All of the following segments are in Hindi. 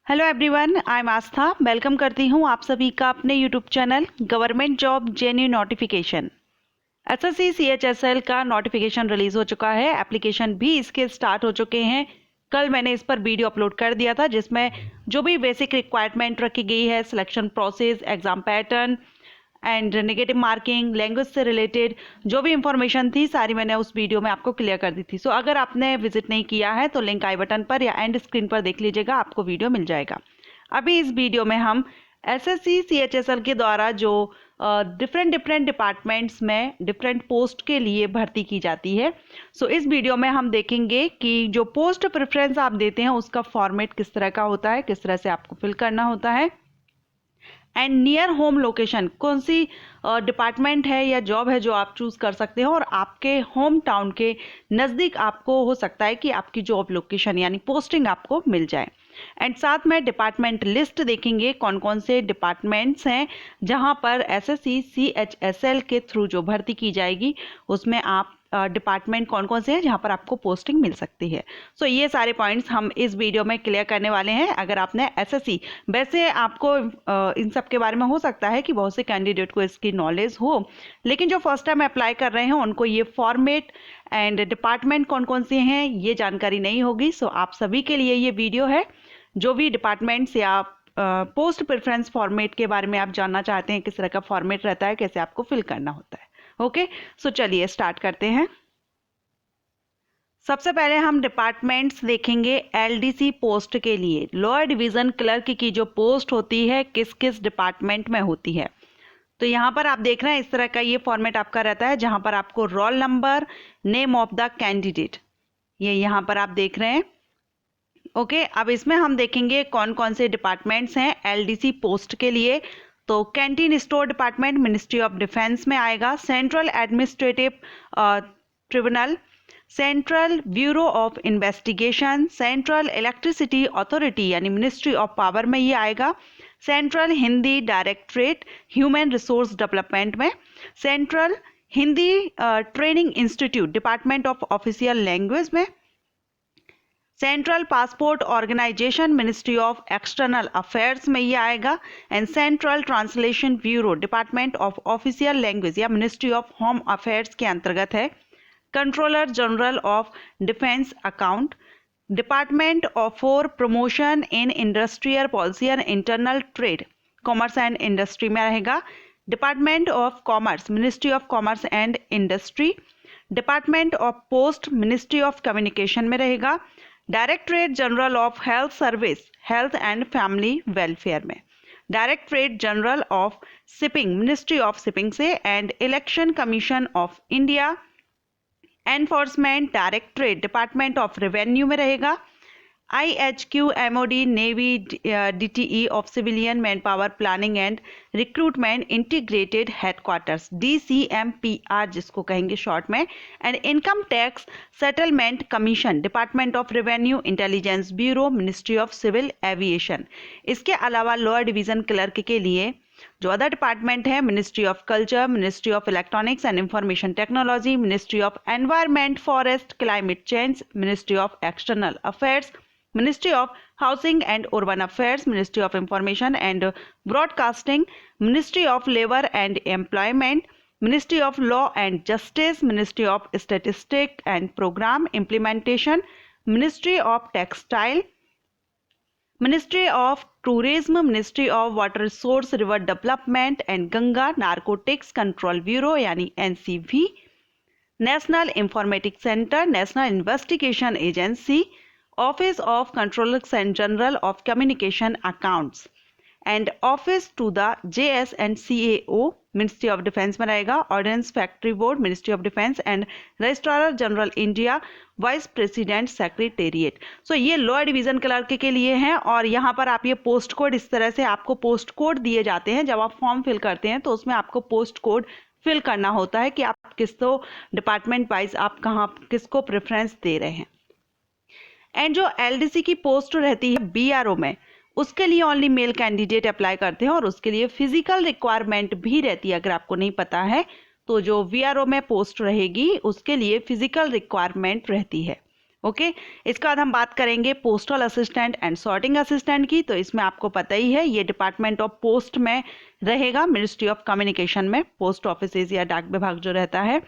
Hello everyone, I am Aastha. Welcome करती हूँ आप सभी का अपने YouTube channel government job जेन्यू notification. SSC CHSL का नोटिफिकेशन रिलीज हो चुका है। एप्लीकेशन भी इसके स्टार्ट हो चुके हैं। कल मैंने इस पर वीडियो अपलोड कर दिया था जिसमें जो भी बेसिक रिक्वायरमेंट रखी गई है, selection process, exam pattern and negative marking, language से रिलेटेड जो भी इंफॉर्मेशन थी सारी मैंने उस वीडियो में आपको क्लियर कर दी थी। सो अगर आपने विजिट नहीं किया है तो लिंक आई बटन पर या एंड स्क्रीन पर देख लीजिएगा, आपको वीडियो मिल जाएगा। अभी इस वीडियो में हम एसएससी सीएचएसएल के द्वारा जो डिफरेंट डिपार्टमेंट्स में डिफरेंट पोस्ट के लिए भर्ती की जाती है, सो इस वीडियो में हम देखेंगे कि जो पोस्ट प्रेफरेंस आप देते हैं उसका फॉर्मेट किस तरह का होता है, किस तरह से आपको फिल करना होता है, एंड नियर होम लोकेशन कौन सी डिपार्टमेंट है या जॉब है जो आप चूज कर सकते हो और आपके होम टाउन के नज़दीक आपको हो सकता है कि आपकी जॉब लोकेशन यानी पोस्टिंग आपको मिल जाए। एंड साथ में डिपार्टमेंट लिस्ट देखेंगे कौन कौन से डिपार्टमेंट्स हैं जहां पर एसएससी सीएचएसएल के थ्रू जो भर्ती की जाएगी उसमें आप डिपार्टमेंट कौन कौन से हैं जहां पर आपको पोस्टिंग मिल सकती है। सो ये सारे पॉइंट्स हम इस वीडियो में क्लियर करने वाले हैं। अगर आपने एसएससी, वैसे आपको इन सब के बारे में हो सकता है कि बहुत से कैंडिडेट को इसकी नॉलेज हो, लेकिन जो फर्स्ट टाइम अप्लाई कर रहे हैं उनको ये फॉर्मेट एंड डिपार्टमेंट कौन कौन से हैं ये जानकारी नहीं होगी। सो आप सभी के लिए ये वीडियो है। जो भी डिपार्टमेंट्स या पोस्ट प्रेफरेंस फॉर्मेट के बारे में आप जानना चाहते हैं, किस तरह का फॉर्मेट रहता है, कैसे आपको फिल करना होता है। ओके, सो चलिए स्टार्ट करते हैं। सबसे पहले हम डिपार्टमेंट्स देखेंगे एलडीसी पोस्ट के लिए। लोअर डिवीजन क्लर्क की जो पोस्ट होती है किस किस डिपार्टमेंट में होती है, तो यहाँ पर आप देख रहे हैं इस तरह का ये फॉर्मेट आपका रहता है जहां पर आपको roll number, name of the candidate, ये यहाँ पर आप देख रहे हैं। ओके, अब इसमें हम देखेंगे कौन कौन से डिपार्टमेंट्स हैं एलडीसी पोस्ट के लिए। तो canteen store department ministry of defence में आएगा। Central administrative tribunal, central bureau of investigation, central electricity authority यानी मिनिस्ट्री ऑफ पावर में ये आएगा। Central Hindi directorate human resource development में, central Hindi training institute department of official language में, central passport organisation ministry of external affairs में ये आएगा। And central translation bureau department of official language या मिनिस्ट्री ऑफ होम अफेयर्स के अंतर्गत है। Controller general of defence account, department for promotion in industrial policy and internal trade, commerce and industry में रहेगा। Department of commerce ministry of commerce and industry, department of post ministry of communication में रहेगा। Directorate general of health service, health and family welfare में, directorate general of shipping ministry of shipping से, and election commission of India, enforcement directorate department of revenue में रहेगा। IHQ MOD navy DTE of civilian man power planning and recruitment integrated headquarters DCMPR जिसको कहेंगे शॉर्ट में, and income tax settlement commission department of revenue intelligence bureau ministry of civil aviation. इसके अलावा लोअर डिवीजन क्लर्क के लिए जो अदर डिपार्टमेंट है, ministry of culture, ministry of electronics and information technology, ministry of environment forest climate change, ministry of external affairs, ministry of housing and urban affairs, ministry of information and broadcasting, ministry of labour and employment, ministry of law and justice, ministry of statistic and programme implementation, ministry of textile, ministry of tourism, ministry of water resource river development and Ganga narcotics control bureau यानी NCV, national informatics centre, national investigation agency, office of controller general of communication accounts, and office to the JS and CAO ministry of defence में रहेगा। Ordnance factory board ministry of defence, and registrar general India vice president secretariat. So ये लोअर डिवीजन क्लर्क के लिए हैं और यहाँ पर आप ये पोस्ट कोड, इस तरह से आपको पोस्ट कोड दिए जाते हैं। जब आप फॉर्म फिल करते हैं तो उसमें आपको पोस्ट कोड फिल करना होता है कि आप किसको डिपार्टमेंट वाइज आप कहाँ किसको प्रेफरेंस दे रहे हैं। एंड जो LDC की पोस्ट रहती है BRO में, उसके लिए ओनली मेल कैंडिडेट अप्लाई करते हैं और उसके लिए फिजिकल रिक्वायरमेंट भी रहती है। अगर आपको नहीं पता है तो जो VRO में पोस्ट रहेगी उसके लिए फिजिकल रिक्वायरमेंट रहती है। ओके इसके बाद हम बात करेंगे postal assistant and sorting assistant की। तो इसमें आपको पता ही है ये डिपार्टमेंट ऑफ पोस्ट में रहेगा, मिनिस्ट्री ऑफ कम्युनिकेशन में, पोस्ट ऑफिसेज या डाक विभाग जो रहता है।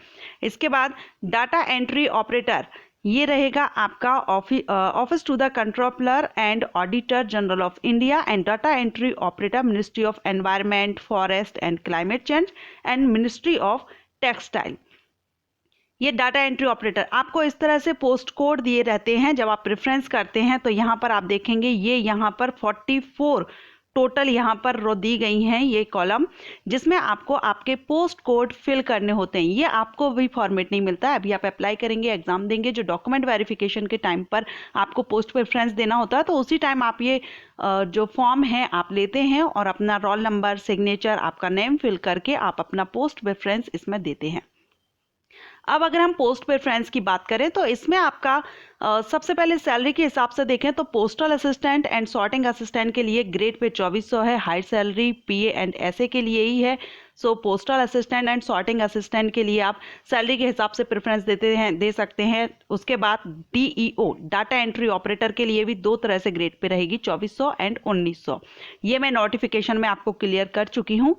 इसके बाद डाटा एंट्री ऑपरेटर, ये रहेगा आपका office to the controller and auditor general of India, and data entry operator ministry of environment, forest and climate change and ministry of textile. ये डाटा एंट्री ऑपरेटर, आपको इस तरह से पोस्ट कोड दिए रहते हैं जब आप प्रेफरेंस करते हैं। तो यहाँ पर आप देखेंगे ये यहाँ पर 44 टोटल यहाँ पर रो दी गई हैं ये कॉलम, जिसमें आपको आपके पोस्ट कोड फिल करने होते हैं। ये आपको भी फॉर्मेट नहीं मिलता है, अभी आप अप्लाई करेंगे, एग्जाम देंगे, जो डॉक्यूमेंट वेरिफिकेशन के टाइम पर आपको पोस्ट प्रेफरेंस देना होता है, तो उसी टाइम आप ये जो फॉर्म है आप लेते हैं और अपना रोल नंबर, सिग्नेचर, आपका नेम फिल करके आप अपना पोस्ट प्रेफरेंस इसमें देते हैं। अब अगर हम पोस्ट प्रेफरेंस की बात करें तो इसमें आपका सबसे पहले सैलरी के हिसाब से देखें तो postal assistant and sorting assistant के लिए ग्रेड पे 2400 है, high salary PA and SA के लिए ही है। So postal assistant and sorting assistant के लिए आप सैलरी के हिसाब से प्रेफरेंस दे सकते हैं। उसके बाद डीईओ, डाटा एंट्री ऑपरेटर के लिए भी दो तरह से ग्रेड पे रहेगी, 2400 एंड 1900। ये मैं नोटिफिकेशन में आपको क्लियर कर चुकी हूँ।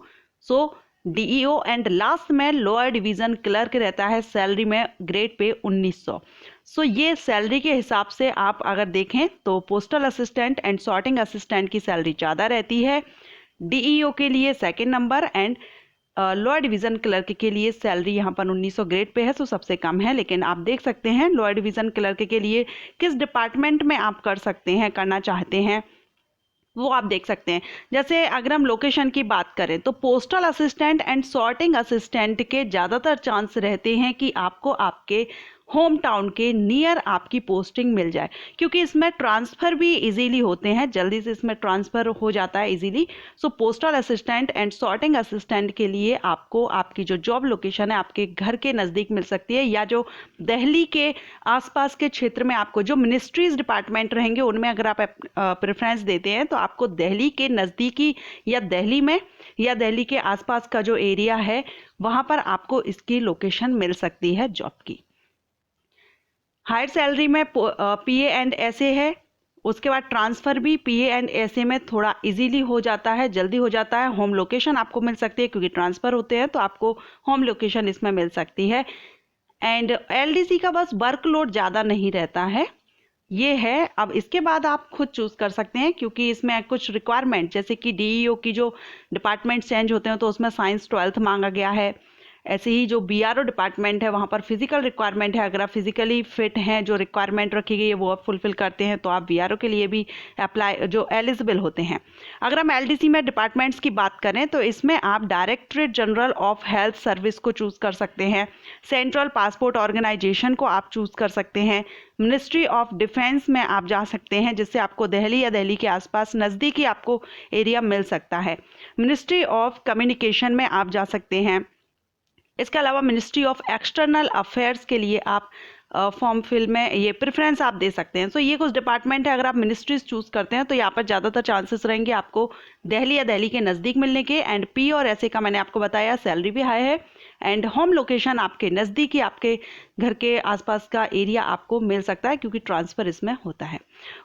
सो डीईओ एंड लास्ट में लोअर डिवीजन क्लर्क रहता है, सैलरी में ग्रेड पे 1900। सो ये सैलरी के हिसाब से आप अगर देखें तो postal assistant and sorting assistant की सैलरी ज़्यादा रहती है, डीईओ के लिए second number, and lower division clerk के लिए सैलरी यहाँ पर 1900 ग्रेड पे है, सो सबसे कम है। लेकिन आप देख सकते हैं लोअर डिवीजन क्लर्क के लिए किस डिपार्टमेंट में आप कर सकते हैं, करना चाहते हैं, वो आप देख सकते हैं। जैसे अगर हम लोकेशन की बात करें तो postal assistant and sorting assistant के ज़्यादातर चांस रहते हैं कि आपको आपके होम टाउन के नियर आपकी पोस्टिंग मिल जाए, क्योंकि इसमें ट्रांसफ़र भी इजीली होते हैं, जल्दी से इसमें ट्रांसफ़र हो जाता है easily. So postal assistant and sorting assistant के लिए आपको आपकी जो जॉब लोकेशन है आपके घर के नज़दीक मिल सकती है, या जो दिल्ली के आसपास के क्षेत्र में आपको जो मिनिस्ट्रीज डिपार्टमेंट रहेंगे उनमें अगर आप प्रेफरेंस देते हैं तो आपको दिल्ली के नज़दीकी या दिल्ली में या दिल्ली के आसपास का जो एरिया है वहाँ पर आपको इसकी लोकेशन मिल सकती है जॉब की। हायर सैलरी में पीए एंड एसए है, उसके बाद ट्रांसफ़र भी पीए एंड एसए में थोड़ा इजीली हो जाता है, जल्दी हो जाता है। होम लोकेशन आपको मिल सकती है क्योंकि ट्रांसफ़र होते हैं, तो आपको होम लोकेशन इसमें मिल सकती है। एंड एलडीसी का बस वर्कलोड ज़्यादा नहीं रहता है, ये है। अब इसके बाद आप खुद चूज़ कर सकते हैं, क्योंकि इसमें कुछ रिक्वायरमेंट, जैसे कि डीईओ की जो डिपार्टमेंट चेंज होते हैं तो उसमें साइंस 12th मांगा गया है। ऐसे ही जो बीआरओ डिपार्टमेंट है वहाँ पर फिजिकल रिक्वायरमेंट है, अगर आप फिजिकली फिट हैं, जो रिक्वायरमेंट रखी गई है वो आप फुलफिल करते हैं तो आप बीआरओ के लिए भी अप्लाई जो एलिजिबल होते हैं। अगर हम एलडीसी में डिपार्टमेंट्स की बात करें तो इसमें आप directorate general of health service को चूज़ कर सकते हैं, सेंट्रल पासपोर्ट ऑर्गेनाइजेशन को आप चूज़ कर सकते हैं, मिनिस्ट्री ऑफ डिफेंस में आप जा सकते हैं जिससे आपको दिल्ली या दिल्ली के आसपास नज़दीकी आपको एरिया मिल सकता है, मिनिस्ट्री ऑफ कम्युनिकेशन में आप जा सकते हैं। इसके अलावा मिनिस्ट्री ऑफ एक्सटर्नल अफेयर्स के लिए आप फॉर्म फिल में ये प्रेफरेंस आप दे सकते हैं। सो ये कुछ डिपार्टमेंट है, अगर आप मिनिस्ट्रीज चूज़ करते हैं तो यहाँ पर ज़्यादातर चांसेस रहेंगे आपको दिल्ली या दिल्ली के नज़दीक मिलने के। एंड पी और ऐसे का मैंने आपको बताया, सैलरी भी हाई है, एंड होम लोकेशन आपके नज़दीकी आपके घर के आसपास का एरिया आपको मिल सकता है क्योंकि ट्रांसफ़र इसमें होता है।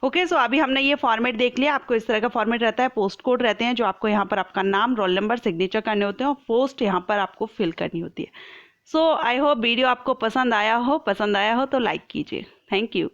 ओके, सो अभी हमने ये फॉर्मेट देख लिया। आपको इस तरह का फॉर्मेट रहता है, पोस्ट कोड रहते हैं जो आपको यहाँ पर आपका नाम, रोल नंबर, सिग्नेचर करने होते हैं और पोस्ट यहाँ पर आपको फिल करनी होती है। सो आई होप वीडियो आपको पसंद आया हो तो लाइक कीजिए। Thank you.